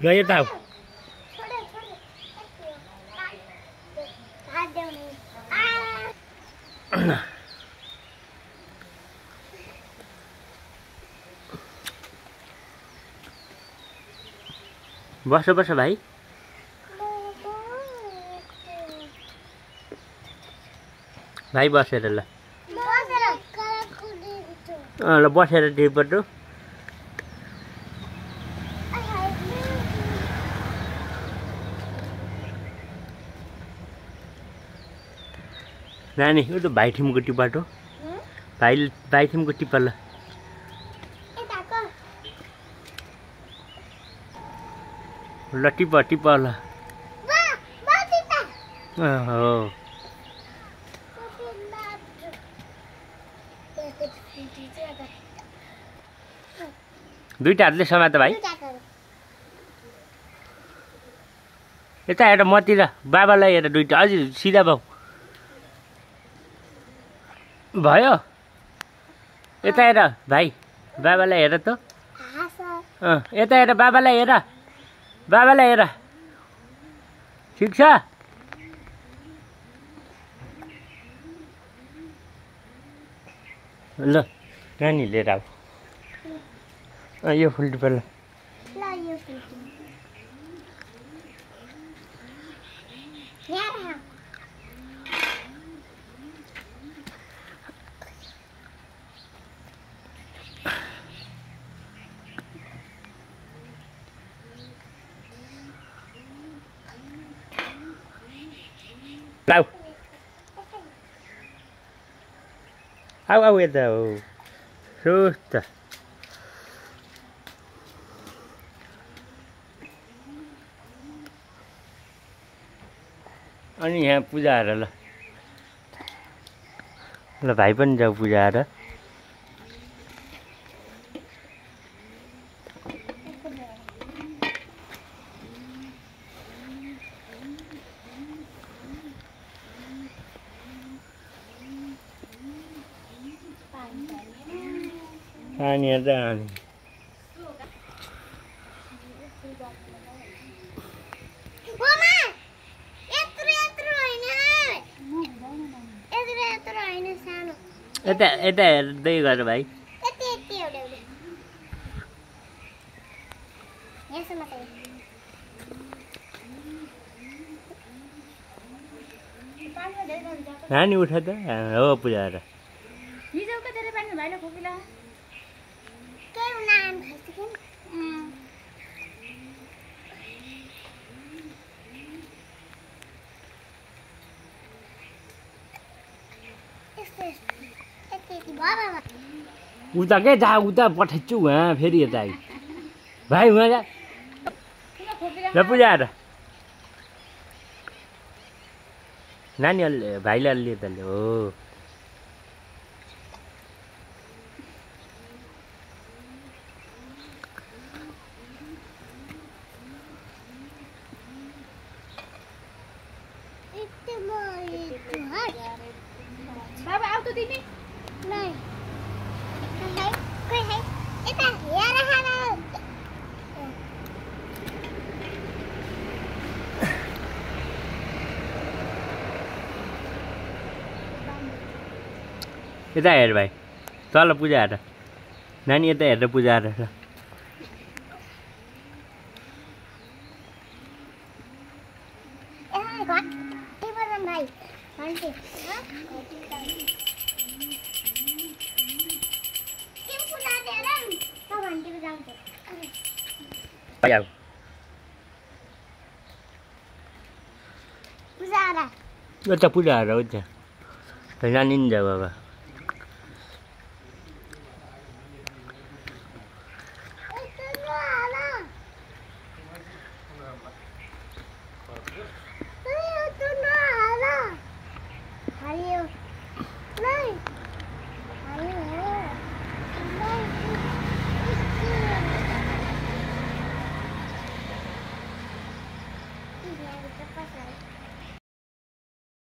गयो त बस बस भाइ भाइ बसेर ल ल बसेर टिपटो नानी यो त भाइ ठिमको टिपाटो भाइ ठिमको टिपा ल ल टिप टिप ल हो दुईटा हातले समात भाइ यता हेर मतिर बाबालाई हेर दुईटा अझै सिधा भाउ भयो यता हेर भाइ बाबालाई हेर त यता हेर बाबालाई हेर ठिक छ ल नानी लिएर आऊ यो फुल टिप ल लाऊ आऊ यता हो सुस्त अनि यहाँ पूजा हेर ल ल भाइ पनि जाऊ पूजा हेर पानी हेर्दा अनि यता यता हेर्दै गर भाइ नानी उठ त हो पूजा हेर उता के जा उता पठाइछु वहाँ फेरि यता आइ भाइ वहाँ जा ल पूजा हेर नानी अलि भाइले अलि यता हो बाबा आउ त दिने नै यता हेर भाइ तल पूजा हेर नानी यता हेरेर पूजा हेर पूजा हेर नानी नि जा बाबा